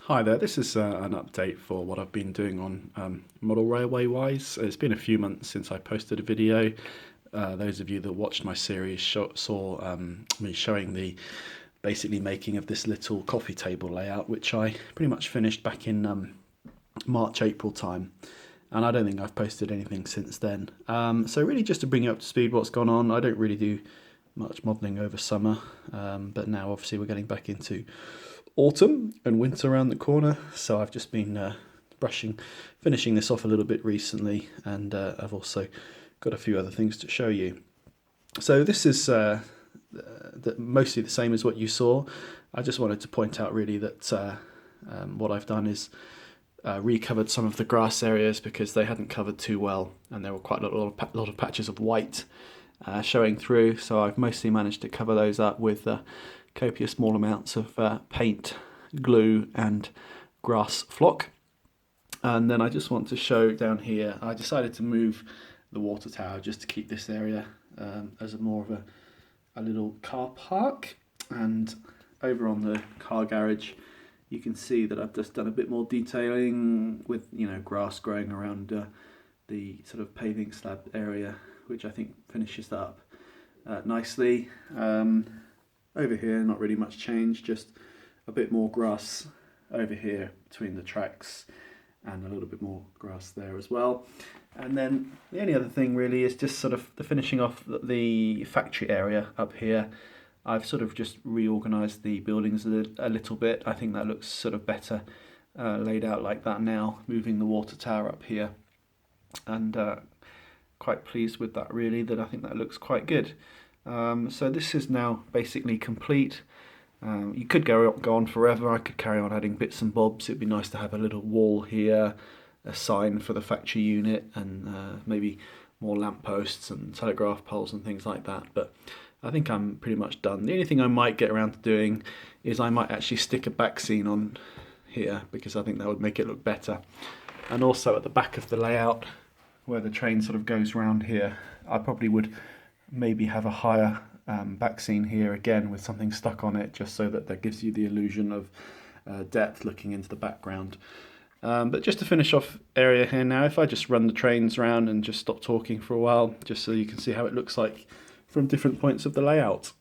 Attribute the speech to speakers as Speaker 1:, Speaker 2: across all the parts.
Speaker 1: Hi there, this is an update for what I've been doing on model railway wise. It's been a few months since I posted a video. Those of you that watched my series saw me showing the basically making of this little coffee table layout, which I pretty much finished back in March, April time. And I don't think I've posted anything since then. So really just to bring you up to speed what's gone on. I don't really do much modelling over summer, but now obviously we're getting back into autumn and winter around the corner, so I've just been finishing this off a little bit recently, and I've also got a few other things to show you. So this is mostly the same as what you saw. I just wanted to point out really that what I've done is recovered some of the grass areas because they hadn't covered too well, and there were quite a lot of patches of white showing through, so I've mostly managed to cover those up with copious small amounts of paint, glue and grass flock. And then I just want to show down here, I decided to move the water tower just to keep this area as more of a little car park. And over on the car garage you can see that I've just done a bit more detailing with grass growing around the sort of paving slab area, which I think finishes that up nicely. Over here, not really much change, just a bit more grass over here between the tracks and a little bit more grass there as well. And then the only other thing really is just sort of the finishing off the factory area up here. I've sort of just reorganised the buildings a little bit. I think that looks sort of better laid out like that now, moving the water tower up here. And quite pleased with that really, that I think that looks quite good. So this is now basically complete. You could go on forever. I could carry on adding bits and bobs. It'd be nice to have a little wall here, a sign for the factory unit, and maybe more lampposts and telegraph poles and things like that. But I think I'm pretty much done. The only thing I might get around to doing is I might actually stick a back scene on here, because I think that would make it look better. And also at the back of the layout, where the train sort of goes round here, I probably would maybe have a higher back scene here again with something stuck on it, just so that gives you the illusion of depth looking into the background. But just to finish off area here now, if I just run the trains around and just stop talking for a while, just so you can see how it looks like from different points of the layout.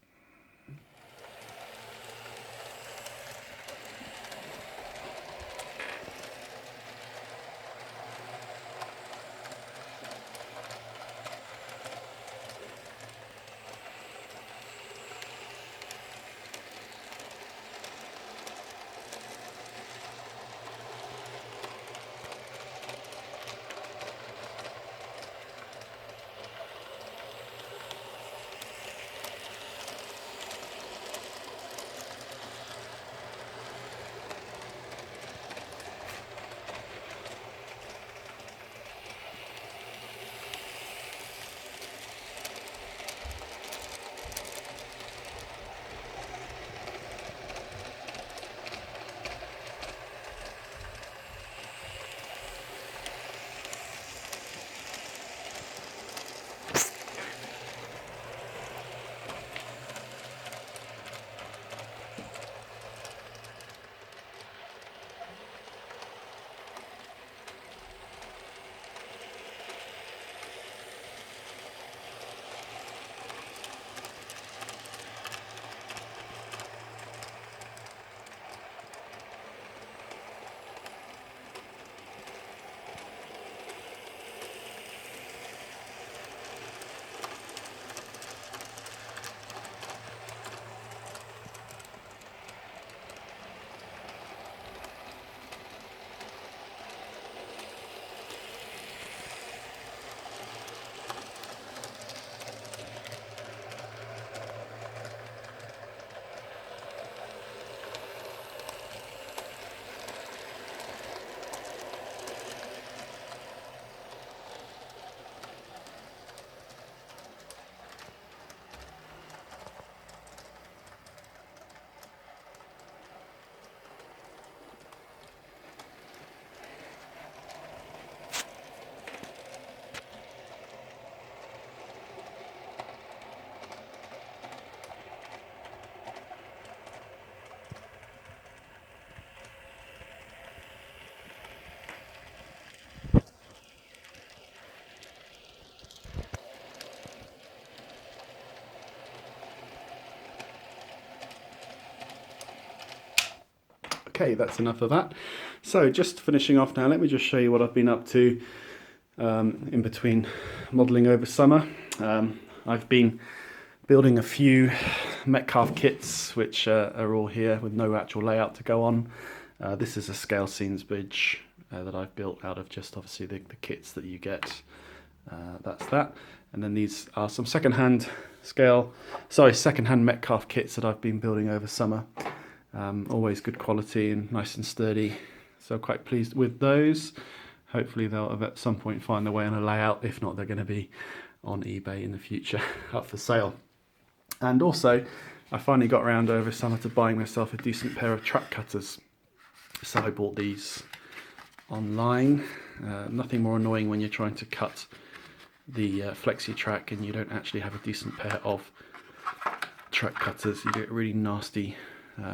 Speaker 1: Okay, that's enough of that. So just finishing off now, let me just show you what I've been up to in between modelling over summer. I've been building a few Metcalfe kits, which are all here with no actual layout to go on. This is a scale scenes bridge that I've built out of just obviously the kits that you get. That's that. And then these are some second-hand Metcalfe kits that I've been building over summer. Always good quality and nice and sturdy. So quite pleased with those. Hopefully they'll at some point find their way on a layout. If not, they're going to be on eBay in the future up for sale. And also, I finally got around over summer to buying myself a decent pair of track cutters. So I bought these online. Nothing more annoying when you're trying to cut the flexi track and you don't actually have a decent pair of track cutters. You get really nasty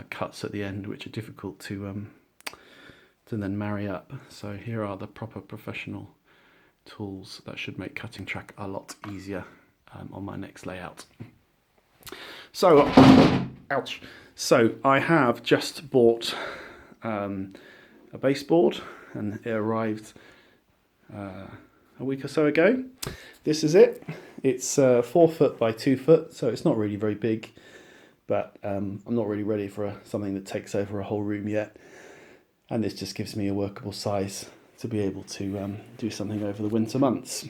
Speaker 1: cuts at the end, which are difficult to then marry up. So here are the proper professional tools that should make cutting track a lot easier on my next layout. So, ouch. So I have just bought a baseboard, and it arrived a week or so ago. This is it. It's 4 foot by 2 foot, so it's not really very big, but I'm not really ready for something that takes over a whole room yet. And this just gives me a workable size to be able to do something over the winter months.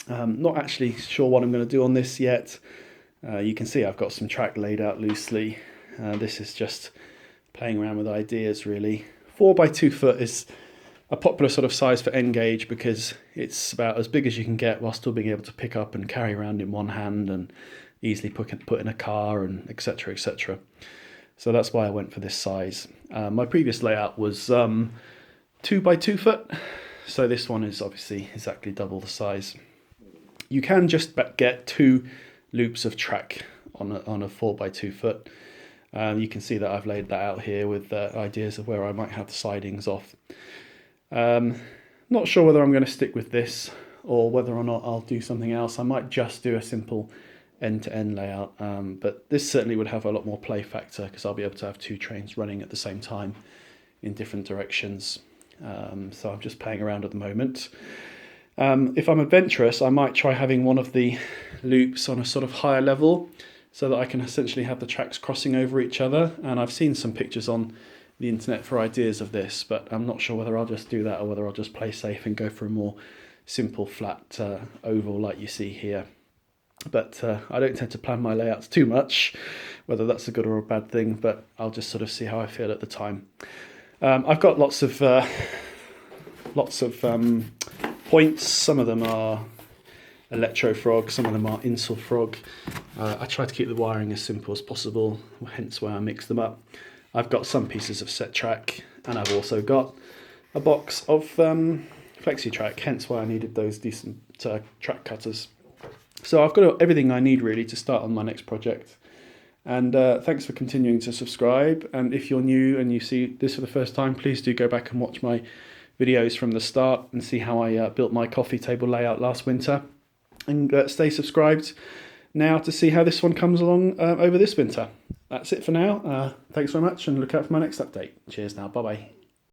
Speaker 1: Not actually sure what I'm going to do on this yet. You can see I've got some track laid out loosely. This is just playing around with ideas really. 4 by 2 foot is a popular sort of size for N-gauge because it's about as big as you can get while still being able to pick up and carry around in one hand and easily put in a car and etc, etc. So that's why I went for this size. My previous layout was 2 by 2 foot, so this one is obviously exactly double the size. You can just get 2 loops of track on a 4 by 2 foot. You can see that I've laid that out here with ideas of where I might have the sidings off. Not sure whether I'm going to stick with this or whether or not I'll do something else. I might just do a simple end-to-end layout, but this certainly would have a lot more play factor because I'll be able to have 2 trains running at the same time in different directions. So I'm just playing around at the moment. If I'm adventurous, I might try having one of the loops on a sort of higher level so that I can essentially have the tracks crossing over each other. And I've seen some pictures on the internet for ideas of this, but I'm not sure whether I'll just do that or whether I'll just play safe and go for a more simple flat oval like you see here. But I don't tend to plan my layouts too much, whether that's a good or a bad thing, but I'll just sort of see how I feel at the time. I've got lots of points. Some of them are electro frog, some of them are insel frog. I try to keep the wiring as simple as possible, hence why I mix them up. I've got some pieces of set track, and I've also got a box of flexi track, hence why I needed those decent track cutters. So I've got everything I need really to start on my next project. And thanks for continuing to subscribe. And if you're new and you see this for the first time, please do go back and watch my videos from the start and see how I built my coffee table layout last winter. And stay subscribed now to see how this one comes along over this winter. That's it for now. Thanks very much and look out for my next update. Cheers now. Bye-bye.